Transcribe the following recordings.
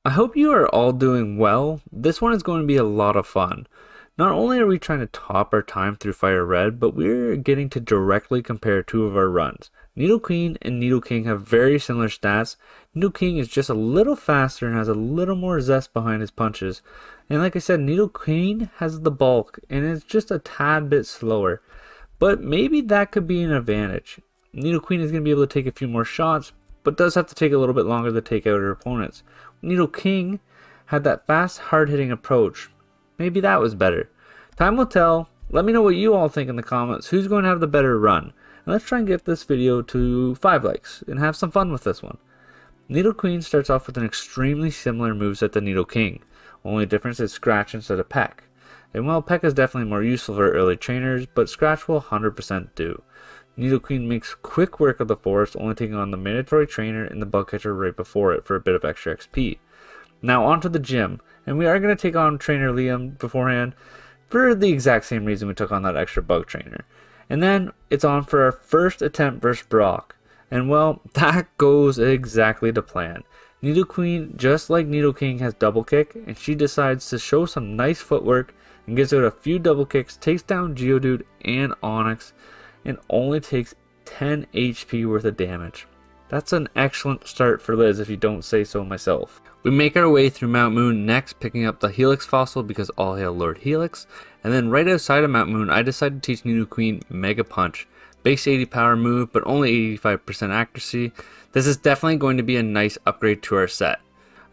I hope you are all doing well. This one is going to be a lot of fun. Not only are we trying to top our time through Fire Red, but we're getting to directly compare two of our runs. Nidoqueen and Nidoking have very similar stats. Nidoking is just a little faster and has a little more zest behind his punches. And like I said, Nidoqueen has the bulk and is just a tad bit slower. But maybe that could be an advantage. Nidoqueen is going to be able to take a few more shots, but does have to take a little bit longer to take out her opponents. Nidoking had that fast, hard-hitting approach. Maybe that was better. Time will tell. Let me know what you all think in the comments. Who's going to have the better run? And let's try and get this video to 5 likes and have some fun with this one. Nidoqueen starts off with an extremely similar moveset to Nidoking. Only difference is Scratch instead of Peck. And while Peck is definitely more useful for early trainers, but Scratch will 100% do. Nidoqueen makes quick work of the forest, only taking on the mandatory trainer and the bug catcher right before it for a bit of extra XP. Now onto the gym, and we are going to take on Trainer Liam beforehand for the exact same reason we took on that extra bug trainer. And then it's on for our first attempt versus Brock, and well, that goes exactly to plan. Nidoqueen, just like Nidoking, has double kick, and she decides to show some nice footwork and gets out a few double kicks, takes down Geodude and Onix, and only takes 10 HP worth of damage. That's an excellent start for Liz if you don't say so myself. We make our way through Mount Moon next, picking up the Helix fossil because all hail Lord Helix, and then right outside of Mount Moon I decided to teach Nidoqueen Mega Punch. Base 80 power move but only 85% accuracy. This is definitely going to be a nice upgrade to our set.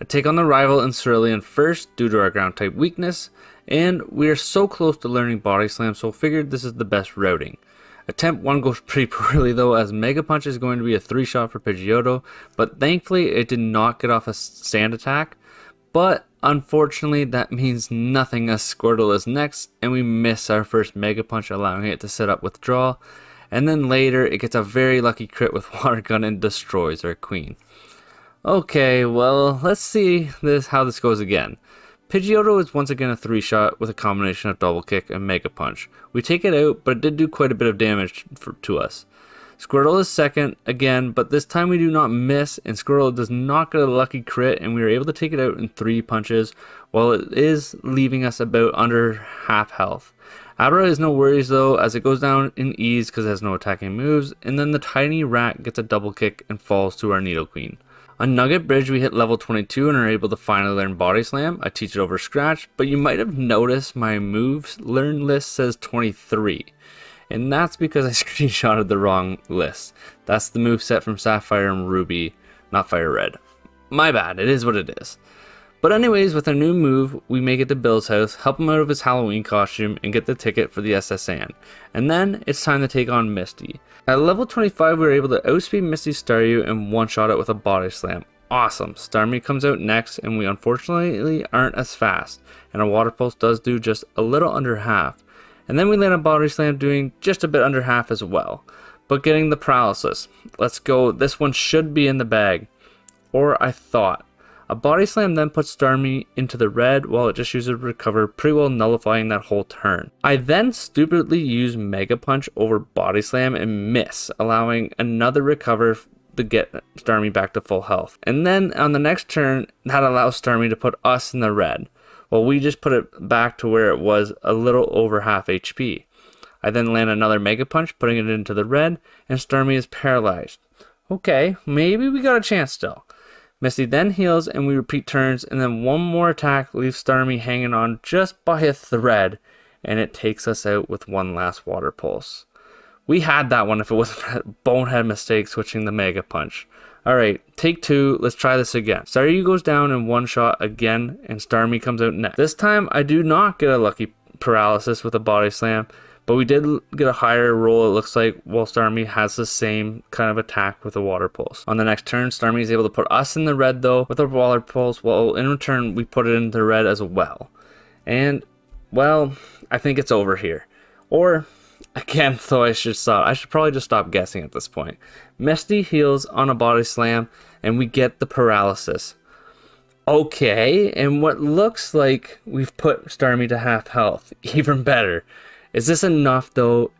I take on the rival in Cerulean first due to our ground type weakness, and we are so close to learning Body Slam, so figured this is the best routing. Attempt 1 goes pretty poorly though, as Mega Punch is going to be a 3-shot for Pidgeotto, but thankfully it did not get off a sand attack. But unfortunately that means nothing as Squirtle is next, and we miss our first Mega Punch, allowing it to set up withdrawal. And then later it gets a very lucky crit with Water Gun and destroys our Queen. Okay, well let's see how this goes again. Pidgeotto is once again a 3-shot with a combination of double kick and Mega Punch. We take it out, but it did do quite a bit of damage to us. Squirtle is second again, but this time we do not miss, and Squirtle does not get a lucky crit, and we are able to take it out in 3 punches, while it is leaving us about under half health. Abra is no worries though, as it goes down in ease because it has no attacking moves, and then the tiny rat gets a double kick and falls to our Nidoqueen. On Nugget Bridge we hit level 22 and are able to finally learn Body Slam. I teach it over Scratch, but you might have noticed my moves learn list says 23. And that's because I screenshotted the wrong list. That's the move set from Sapphire and Ruby, not Fire Red. My bad, it is what it is. But anyways, with our new move, we make it to Bill's house, help him out of his Halloween costume, and get the ticket for the SSN. And then, it's time to take on Misty. At level 25, we were able to outspeed Misty's Staryu and one-shot it with a Body Slam. Awesome! Starmie comes out next, and we unfortunately aren't as fast, and our Water Pulse does do just a little under half. And then we land a Body Slam doing just a bit under half as well. But getting the Paralysis. Let's go, this one should be in the bag. Or I thought. A Body Slam then puts Starmie into the red while it just uses Recover, pretty well nullifying that whole turn. I then stupidly use Mega Punch over Body Slam and miss, allowing another Recover to get Starmie back to full health. And then on the next turn, that allows Starmie to put us in the red, while we just put it back to where it was, a little over half HP. I then land another Mega Punch, putting it into the red, and Starmie is paralyzed. Okay, maybe we got a chance still. Misty then heals and we repeat turns, and then one more attack leaves Starmie hanging on just by a thread, and it takes us out with one last Water Pulse. We had that one if it wasn't a bonehead mistake switching the Mega Punch. Alright, take 2, let's try this again. Staryu goes down in one shot again, and Starmie comes out next. This time I do not get a lucky paralysis with a Body Slam, but we did get a higher roll, it looks like, while Starmie has the same kind of attack with a Water Pulse. On the next turn, Starmie is able to put us in the red though with a Water Pulse, while in return we put it into the red as well. And, well, I think it's over here. Or, again, though I should probably just stop guessing at this point. Misty heals on a Body Slam, and we get the Paralysis. Okay, and what looks like we've put Starmie to half health. Even better. Is this enough though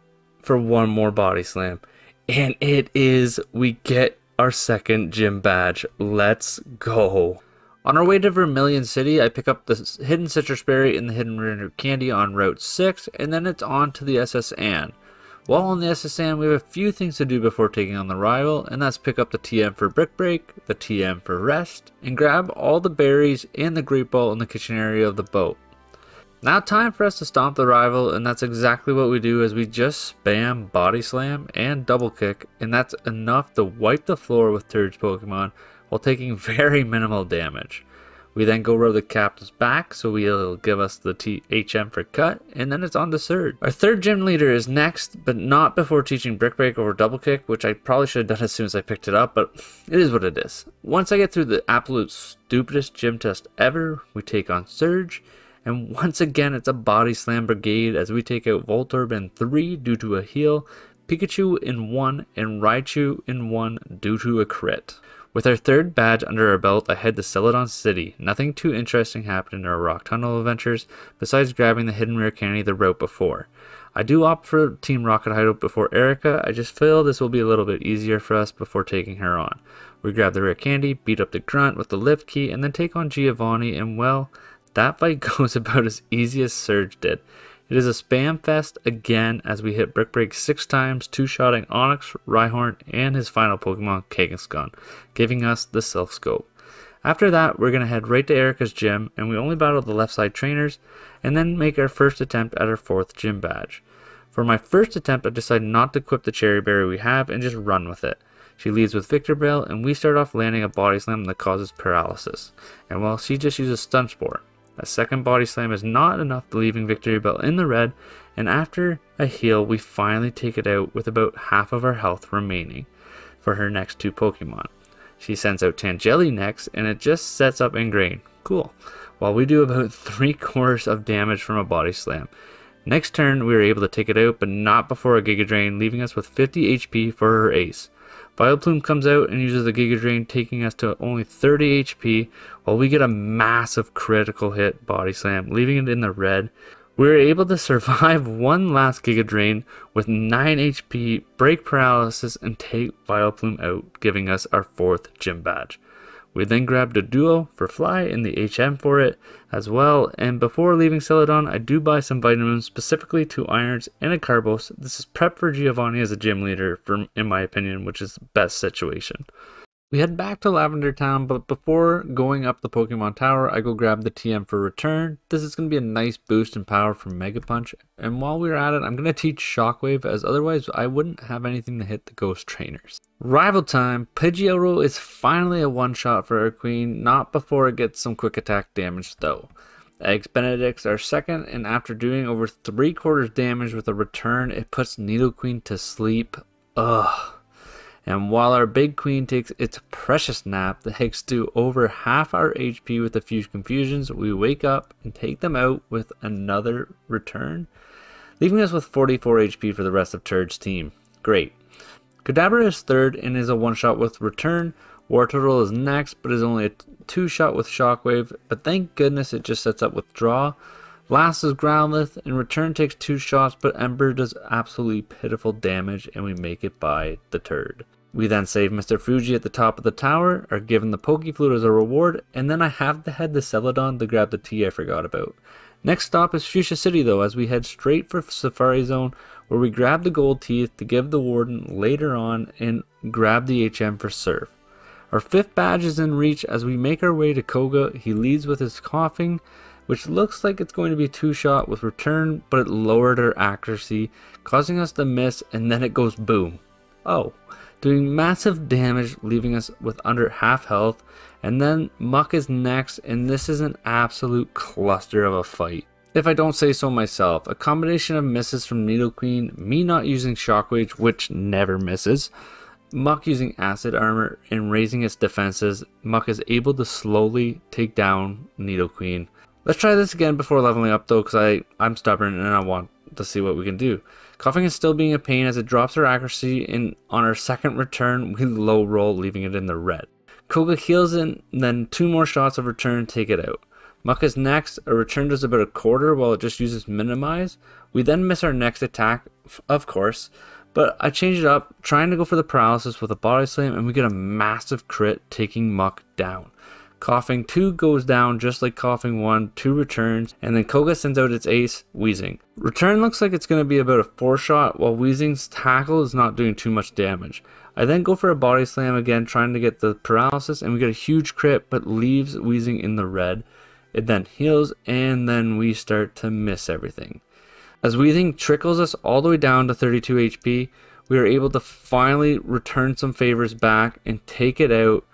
for one more Body Slam? And it is. We get our second gym badge. Let's go. On our way to Vermilion City, I pick up the hidden citrus berry and the hidden rare candy on Route 6, and then it's on to the SS Anne. While on the SS Anne, we have a few things to do before taking on the rival, and that's pick up the TM for Brick Break, the TM for Rest, and grab all the berries and the Great Ball in the kitchen area of the boat. Now time for us to stomp the rival, and that's exactly what we do as we just spam Body Slam and Double Kick, and that's enough to wipe the floor with Turds Pokemon while taking very minimal damage. We then go rub the captain's back, so he'll give us the HM for Cut, and then it's on to Surge. Our third gym leader is next, but not before teaching Brick Break over Double Kick, which I probably should have done as soon as I picked it up, but it is what it is. Once I get through the absolute stupidest gym test ever, we take on Surge, and once again it's a Body Slam brigade as we take out Voltorb in 3 due to a heal, Pikachu in 1, and Raichu in 1 due to a crit. With our third badge under our belt, I head to Celadon City. Nothing too interesting happened in our Rock Tunnel adventures, besides grabbing the hidden rare candy the route before. I do opt for Team Rocket Hideout before Erica. I just feel this will be a little bit easier for us before taking her on. We grab the rare candy, beat up the grunt with the lift key, and then take on Giovanni, and well, that fight goes about as easy as Surge did. It is a spam fest again as we hit Brick Break 6 times, 2-shotting Onix, Rhyhorn, and his final Pokemon, Kangaskhan, giving us the Self Scope. After that, we're going to head right to Erica's gym, and we only battle the left side trainers, and then make our first attempt at our 4th gym badge. For my first attempt, I decided not to equip the Cherry Berry we have and just run with it. She leads with Victor Bell, and we start off landing a Body Slam that causes paralysis, and well, she just uses Stun Spore. A second Body Slam is not enough, leaving Victory Bell in the red, and after a heal, we finally take it out with about half of our health remaining for her next 2 Pokemon. She sends out Tangeli next, and it just sets up Ingrain. Cool. While we do about 3/4 of damage from a Body Slam. Next turn, we were able to take it out, but not before a Giga Drain, leaving us with 50 HP for her ace. Vileplume comes out and uses the Giga Drain, taking us to only 30 HP, while we get a massive critical hit Body Slam, leaving it in the red. We were able to survive one last Giga Drain with 9 HP, break paralysis, and take Vileplume out, giving us our 4th gym badge. We then grabbed a Duo for Fly and the HM for it as well, and before leaving Celadon, I do buy some vitamins, specifically 2 irons and a Carbos. This is prep for Giovanni as a gym leader, in my opinion, which is the best situation. We head back to Lavender Town, but before going up the Pokemon Tower, I go grab the TM for Return. This is going to be a nice boost in power from Mega Punch, and while we're at it, I'm going to teach Shockwave, as otherwise I wouldn't have anything to hit the Ghost Trainers. Rival time, Pidgeotto is finally a one-shot for our Queen, not before it gets some quick attack damage though. Eggs Benedicts are second, and after doing over 3/4 damage with a Return, it puts Nidoqueen to sleep. Ugh. And while our big queen takes its precious nap, thanks to over half our HP with a few confusions, we wake up and take them out with another Return, leaving us with 44 HP for the rest of Turd's team. Great. Kadabra is third and is a one-shot with Return. Wartortle is next, but is only a 2-shot with Shockwave, but thank goodness it just sets up Withdraw. Last is Growlithe, and Return takes 2 shots, but Ember does absolutely pitiful damage, and we make it by the Turd. We then save Mr. Fuji at the top of the tower, are given the Pokeflute as a reward, and then I have to head to Celadon to grab the tea I forgot about. Next stop is Fuchsia City though, as we head straight for Safari Zone, where we grab the gold teeth to give the Warden later on and grab the HM for Surf. Our 5th badge is in reach as we make our way to Koga. He leads with his coughing, which looks like it's going to be 2-shot with Return, but it lowered our accuracy, causing us to miss, and then it goes boom. Oh. Doing massive damage, leaving us with under half health, and then Muck is next, and this is an absolute cluster of a fight. If I don't say so myself, a combination of misses from Nidoqueen, me not using Shockwave, which never misses, Muck using Acid Armor and raising its defenses, Muck is able to slowly take down Nidoqueen. Let's try this again before leveling up though, because I'm stubborn and I want to see what we can do. Coughing is still being a pain as it drops our accuracy, and on our 2nd Return we low roll, leaving it in the red. Koga heals in, then 2 more shots of Return take it out. Muck is next, a Return does about 1/4 while it just uses Minimize. We then miss our next attack, of course, but I change it up, trying to go for the paralysis with a Body Slam, and we get a massive crit taking Muck down. Coughing 2 goes down just like Coughing 1, 2 returns, and then Koga sends out its ace, Wheezing. Return looks like it's going to be about a 4-shot, while Wheezing's tackle is not doing too much damage. I then go for a body slam again, trying to get the paralysis, and we get a huge crit, but leaves Wheezing in the red. It then heals, and then we start to miss everything. As Wheezing trickles us all the way down to 32 HP, we are able to finally return some favors back and take it out,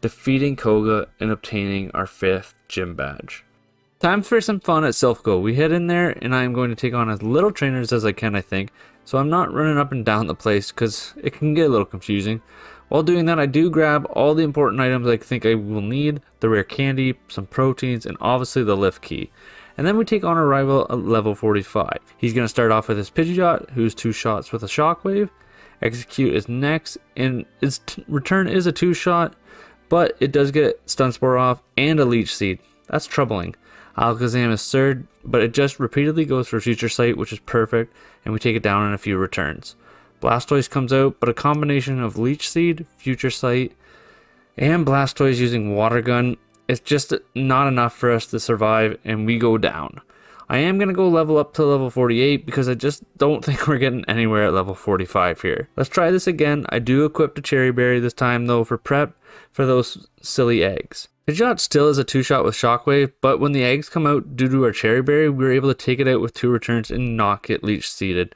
defeating Koga and obtaining our 5th gym badge. Time for some fun at Silphco. We head in there and I am going to take on as little trainers as I can, I think, so I'm not running up and down the place because it can get a little confusing. While doing that, I do grab all the important items I think I will need, the rare candy, some proteins, and obviously the lift key. And then we take on our rival at level 45. He's going to start off with his Pidgeot, who's 2 shots with a shockwave. Execute is next, and its return is a 2-shot, but it does get Stun Spore off and a Leech Seed. That's troubling. Alakazam is third, but it just repeatedly goes for Future Sight, which is perfect, and we take it down in a few returns. Blastoise comes out, but a combination of Leech Seed, Future Sight, and Blastoise using Water Gun is just not enough for us to survive, and we go down. I am going to go level up to level 48 because I just don't think we're getting anywhere at level 45 here. Let's try this again. I do equip the Cherry Berry this time though for prep for those silly eggs. Pidgeot still is a 2-shot with Shockwave, but when the eggs come out due to our Cherry Berry, we were able to take it out with 2 returns and not get Leech Seeded.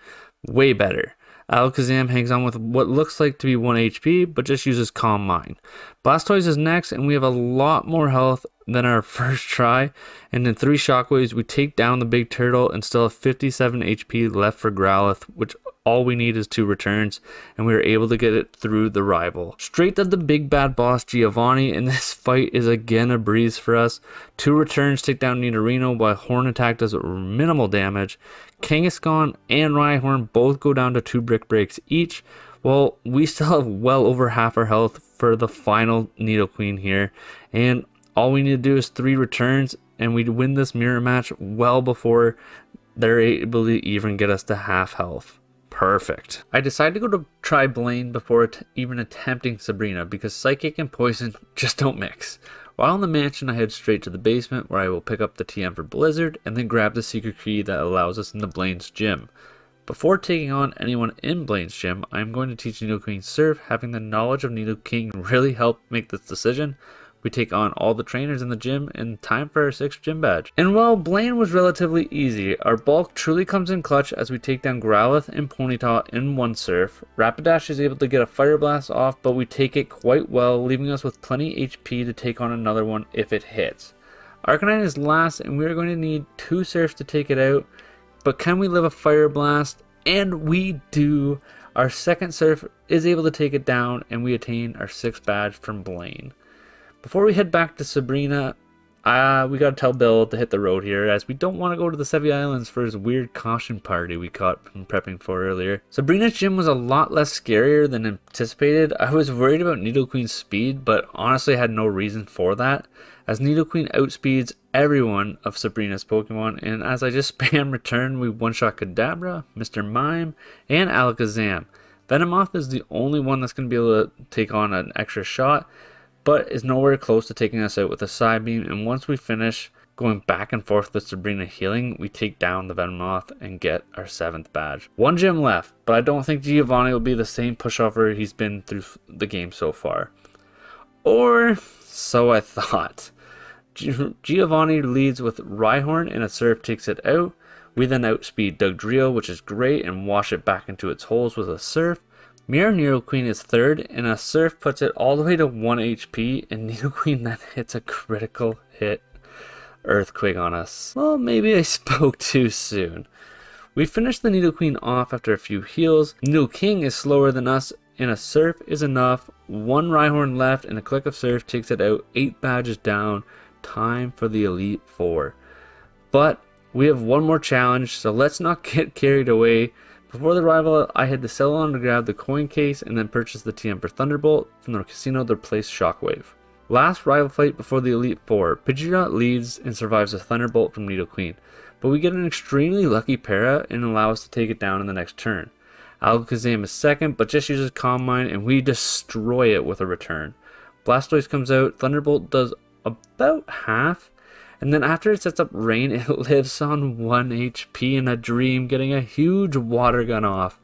Way better. Alakazam hangs on with what looks like to be 1 HP, but just uses Calm Mind. Blastoise is next, and we have a lot more health than our first try, and in 3 Shockwaves, we take down the big turtle and still have 57 HP left for Growlithe, which all we need is 2 returns, and we are able to get it through the rival. Straight to the big bad boss Giovanni, and this fight is again a breeze for us. 2 returns take down Nidorino, while Horn Attack does minimal damage. Kangaskhan and Rhyhorn both go down to 2 Brick Breaks each. Well, we still have well over half our health for the final Nidoqueen here, and all we need to do is 3 returns, and we win this mirror match well before they're able to even get us to half health. Perfect. I decided to go to try Blaine before even attempting Sabrina because Psychic and Poison just don't mix. While in the mansion, I head straight to the basement where I will pick up the TM for Blizzard and then grab the secret key that allows us into Blaine's gym. Before taking on anyone in Blaine's gym, I am going to teach Nidoking Surf. Having the knowledge of Nidoking really helped make this decision. We take on all the trainers in the gym, and time for our 6th gym badge. And while Blaine was relatively easy, our bulk truly comes in clutch as we take down Growlithe and Ponyta in 1 Surf. Rapidash is able to get a Fire Blast off, but we take it quite well, leaving us with plenty HP to take on another one if it hits. Arcanine is last, and we are going to need 2 Surfs to take it out, but can we live a Fire Blast? And we do. Our 2nd Surf is able to take it down, and we attain our 6th badge from Blaine. Before we head back to Sabrina, we gotta tell Bill to hit the road here, as we don't want to go to the Sevi Islands for his weird caution party we caught from prepping for earlier. Sabrina's gym was a lot less scarier than anticipated. I was worried about Nidoqueen's speed, but honestly had no reason for that, as Nidoqueen outspeeds everyone of Sabrina's Pokemon, and as I just spam return, we one-shot Kadabra, Mr. Mime, and Alakazam. Venomoth is the only one that's going to be able to take on an extra shot, but is nowhere close to taking us out with a Psybeam, and once we finish going back and forth with Sabrina healing, we take down the Venomoth and get our 7th badge. 1 gym left, but I don't think Giovanni will be the same pushover he's been through the game so far. Or so I thought. Giovanni leads with Rhyhorn and a Surf takes it out. We then outspeed Dugtrio, which is great, and wash it back into its holes with a Surf. Mirror Nidoqueen is 3rd, and a Surf puts it all the way to 1 HP, and Nidoqueen then hits a critical hit Earthquake on us. Well, maybe I spoke too soon. We finish the Nidoqueen off after a few heals. Nidoking is slower than us, and a Surf is enough. 1 Rhyhorn left, and a click of Surf takes it out. 8 badges down. Time for the Elite Four. But we have one more challenge, so let's not get carried away. Before the rival, I had to sell on to grab the coin case and then purchase the TM for Thunderbolt from the casino to replace Shockwave. Last rival fight before the Elite Four, Pidgeot leads and survives a Thunderbolt from Nidoqueen, but we get an extremely lucky para and allow us to take it down in the next turn. Alakazam is 2nd, but just uses Calm Mind and we destroy it with a return. Blastoise comes out, Thunderbolt does about half. And then after it sets up rain, it lives on 1 HP in a dream, getting a huge water gun off.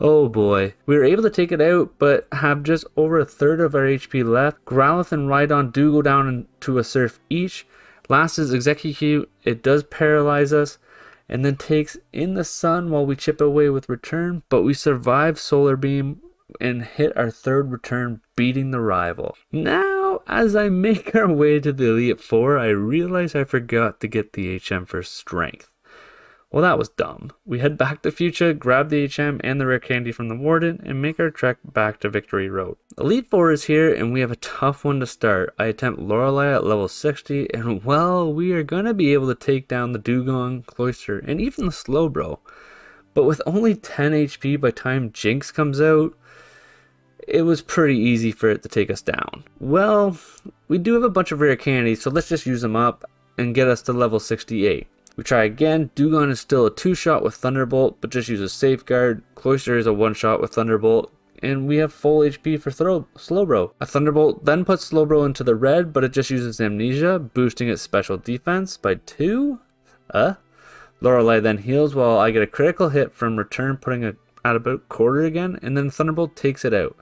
Oh boy. We were able to take it out, but have just over a third of our HP left. Growlithe and Rhydon do go down into a surf each. Last is Execute. It does paralyze us, and then takes in the sun while we chip away with return, but we survive Solar Beam and hit our third return, beating the rival. Now, as I make our way to the Elite Four, I realize I forgot to get the HM for strength. Well, that was dumb. We head back to Fuchsia, grab the HM and the rare candy from the Warden, and make our trek back to Victory Road. Elite Four is here, and we have a tough one to start. I attempt Lorelei at level 60, and well, we are gonna be able to take down the Dugong, Cloyster, and even the Slowbro. But with only 10 HP by time Jinx comes out, it was pretty easy for it to take us down. Well, we do have a bunch of rare candies, so let's just use them up and get us to level 68. We try again. Dugong is still a 2-shot with Thunderbolt, but just uses Safeguard. Cloyster is a 1-shot with Thunderbolt, and we have full HP for Slowbro. A Thunderbolt then puts Slowbro into the red, but it just uses Amnesia, boosting its special defense by 2. Lorelei then heals while I get a critical hit from return, putting it at about quarter again, and then Thunderbolt takes it out.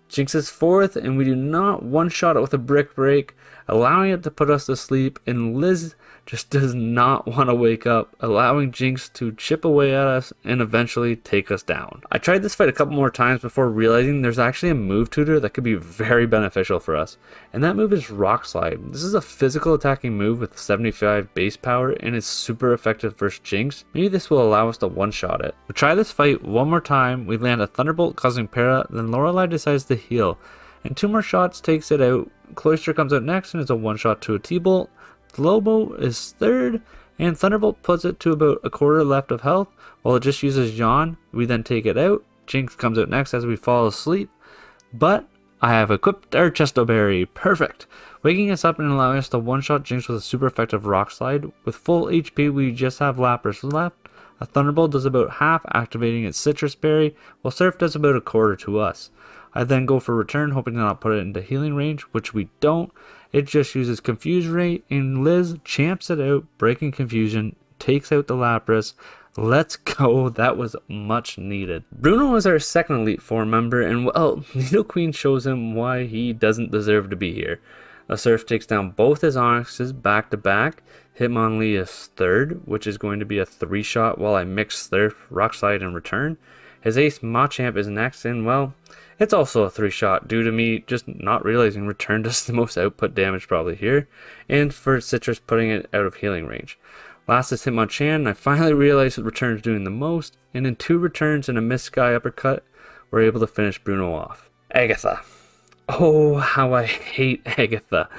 Jinx is 4th, and we do not one-shot it with a Brick Break, allowing it to put us to sleep, and Liz just does not want to wake up, allowing Jinx to chip away at us and eventually take us down. I tried this fight a couple more times before realizing there's actually a move tutor that could be very beneficial for us, and that move is Rock Slide. This is a physical attacking move with 75 base power and is super effective versus Jinx. Maybe this will allow us to one-shot it. We try this fight one more time, we land a Thunderbolt causing para, then Lorelei decides to heal, and 2 more shots takes it out. Cloyster comes out next and is a one-shot to a T-Bolt. Lobo is 3rd, and Thunderbolt puts it to about a quarter left of health, while it just uses Yawn. We then take it out. Jinx comes out next as we fall asleep, but I have equipped our Chesto Berry. Perfect! Waking us up and allowing us to one-shot Jinx with a super effective Rock Slide. With full HP, we just have Lapras left. A Thunderbolt does about half, activating its Citrus Berry, while Surf does about a quarter to us. I then go for return, hoping to not put it into healing range, which we don't. It just uses Confuse Ray, and Liz champs it out, breaking confusion, takes out the Lapras. Let's go, that was much needed. Bruno is our second Elite Four member, and well, Nidoqueen shows him why he doesn't deserve to be here. A Surf takes down both his Onyxes back to back. Hitmonlee is 3rd, which is going to be a 3-shot while I mix Surf, Rock Slide, and return. His ace Machamp is next, and well, it's also a 3-shot due to me just not realizing return does the most output damage probably here, and for Citrus putting it out of healing range. Last is Hitmonchan, and I finally realized that return is doing the most, and in 2 returns and a Mist Sky uppercut, we're able to finish Bruno off. Agatha. Oh, how I hate Agatha.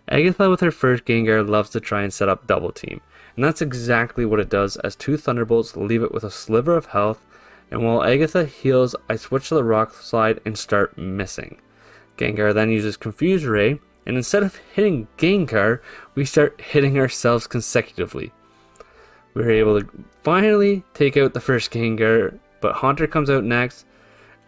Agatha with her first Gengar loves to try and set up double team, and that's exactly what it does as 2 Thunderbolts leave it with a sliver of health. And while Agatha heals, I switch to the Rock Slide and start missing. Gengar then uses Confuse Ray, and instead of hitting Gengar, we start hitting ourselves consecutively. We were able to finally take out the first Gengar, but Haunter comes out next,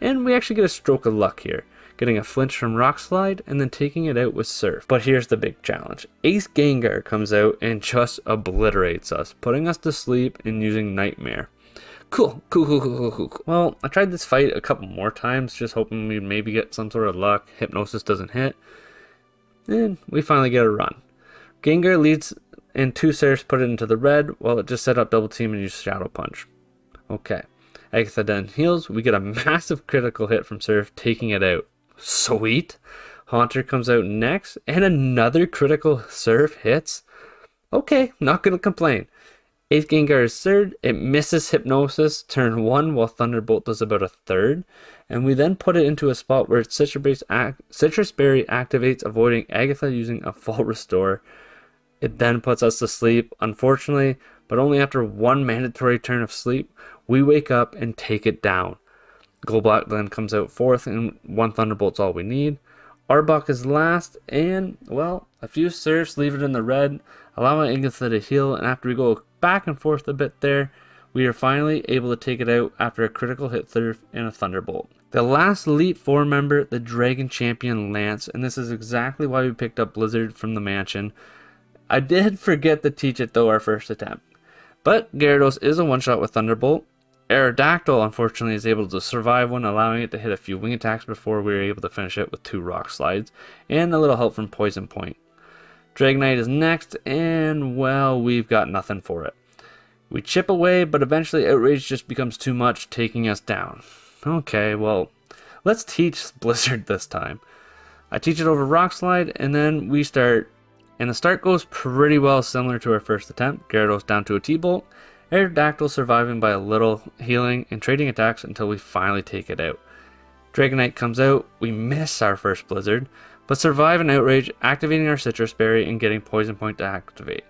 and we actually get a stroke of luck here, getting a flinch from Rock Slide and then taking it out with Surf. But here's the big challenge. Ace Gengar comes out and just obliterates us, putting us to sleep and using Nightmare. Cool. Well, I tried this fight a couple more times, just hoping we'd maybe get some sort of luck. Hypnosis doesn't hit. And we finally get a run. Gengar leads and 2 Surfs put it into the red, while it just set up double team and used Shadow Punch. Okay. Agatha then heals. We get a massive critical hit from Surf, taking it out. Sweet. Haunter comes out next, and another critical Surf hits. Okay, not gonna complain. Ace Gengar is 3rd, it misses Hypnosis, turn 1, while Thunderbolt does about a 3rd, and we then put it into a spot where its Citrus Berry activates, avoiding Agatha using a full restore. It then puts us to sleep, unfortunately, but only after 1 mandatory turn of sleep, we wake up and take it down. Golbat then comes out 4th, and 1 Thunderbolt's all we need. Arbok is last, and, well, a few Surfs leave it in the red, allowing Agatha to heal, and after we go back and forth a bit there, We are finally able to take it out after a critical hit and a Thunderbolt. The last Elite Four member, the Dragon Champion Lance, and this is exactly why we picked up Blizzard from the mansion. I did forget to teach it though our first attempt. But Gyarados is a one-shot with Thunderbolt. Aerodactyl, unfortunately, is able to survive one, allowing it to hit a few wing attacks before we were able to finish it with 2 Rock Slides, and a little help from Poison Point. Dragonite is next, and well, we've got nothing for it. We chip away, but eventually Outrage just becomes too much, taking us down. Okay, well, let's teach Blizzard this time. I teach it over Rock Slide, and then we start. And the start goes pretty well, similar to our first attempt. Gyarados down to a T-Bolt. Aerodactyl surviving by a little healing and trading attacks until we finally take it out. Dragonite comes out. We miss our first Blizzard, but survive an Outrage, activating our Citrus Berry and getting Poison Point to activate.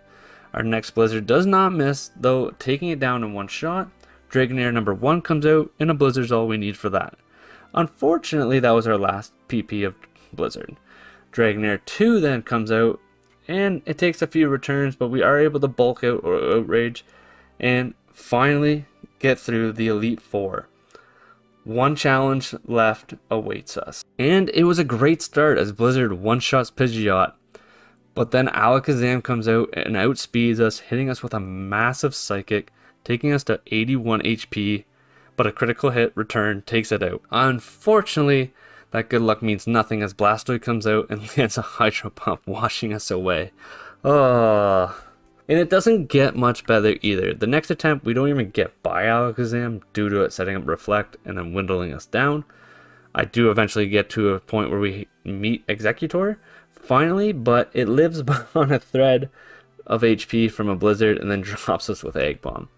Our next Blizzard does not miss, though, taking it down in one shot. Dragonair number 1 comes out, and a Blizzard's all we need for that. Unfortunately, that was our last PP of Blizzard. Dragonair 2 then comes out, and it takes a few returns, but we are able to bulk out or Outrage and finally get through the Elite Four. One challenge left awaits us. And it was a great start as Blizzard one-shots Pidgeot. But then Alakazam comes out and outspeeds us, hitting us with a massive Psychic, taking us to 81 HP, but a critical hit return takes it out. Unfortunately, that good luck means nothing as Blastoise comes out and lands a Hydro Pump, washing us away. And it doesn't get much better either. The next attempt, we don't even get by Alakazam due to it setting up Reflect and then dwindling us down. I do eventually get to a point where we meet Executor, finally, but it lives on a thread of HP from a Blizzard and then drops us with Egg Bomb.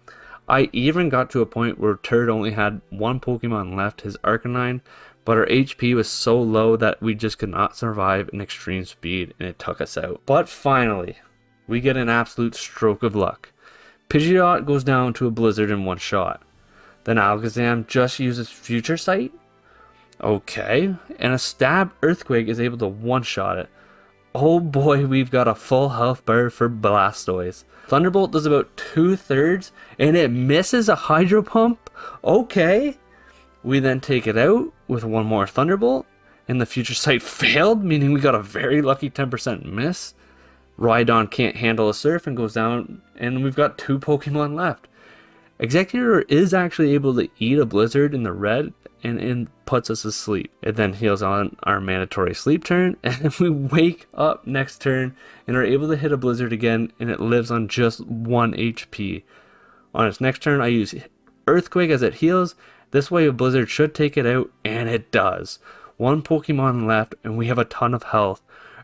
I even got to a point where Turd only had one Pokemon left, his Arcanine, but our HP was so low that we just could not survive in extreme speed and it took us out. But finally, we get an absolute stroke of luck. Pidgeot goes down to a Blizzard in one shot. Then Alakazam just uses Future Sight. Okay, and a Stab Earthquake is able to one-shot it. Oh boy, we've got a full health bar for Blastoise. Thunderbolt does about 2/3 and it misses a Hydro Pump. Okay. We then take it out with one more Thunderbolt and the Future Sight failed, meaning we got a very lucky 10% miss. Rhydon can't handle a Surf and goes down, and we've got 2 Pokemon left. Executor is actually able to eat a Blizzard in the red and puts us asleep. It then heals on our mandatory sleep turn, and we wake up next turn and are able to hit a Blizzard again, and it lives on just 1 HP. On its next turn, I use Earthquake as it heals. This way a Blizzard should take it out, and it does. 1 Pokemon left, and we have a ton of health.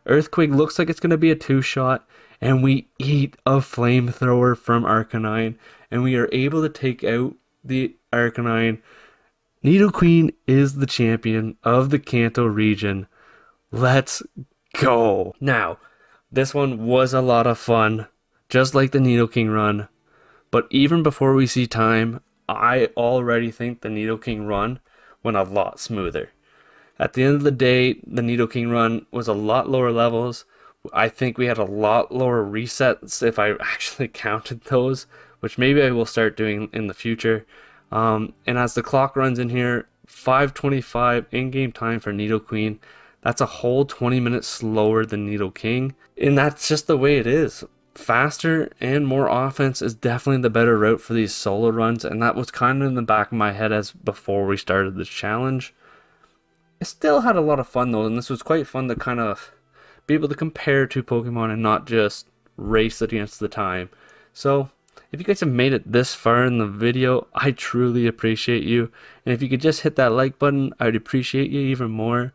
Earthquake looks like it's going to be a 2-shot, and we eat a Flamethrower from Arcanine, and we are able to take out the Arcanine. Nidoqueen is the champion of the Kanto region. Let's go! Now, this one was a lot of fun, just like the Nidoking run, but even before we see time, I already think the Nidoking run went a lot smoother. At the end of the day, the Nidoking run was a lot lower levels. I think we had a lot lower resets if I actually counted those, which maybe I will start doing in the future. And as the clock runs in here, 5:25 in-game time for Nidoqueen. That's a whole 20 minutes slower than Nidoking. And that's just the way it is. Faster and more offense is definitely the better route for these solo runs, and that was kind of in the back of my head as before we started this challenge. I still had a lot of fun though, and this was quite fun to kind of be able to compare 2 Pokemon and not just race against the time. So, if you guys have made it this far in the video, I truly appreciate you. And if you could just hit that like button, I would appreciate you even more.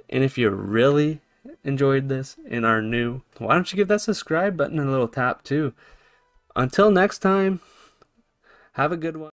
And if you really enjoyed this and are new, why don't you give that subscribe button a little tap too. Until next time, have a good one.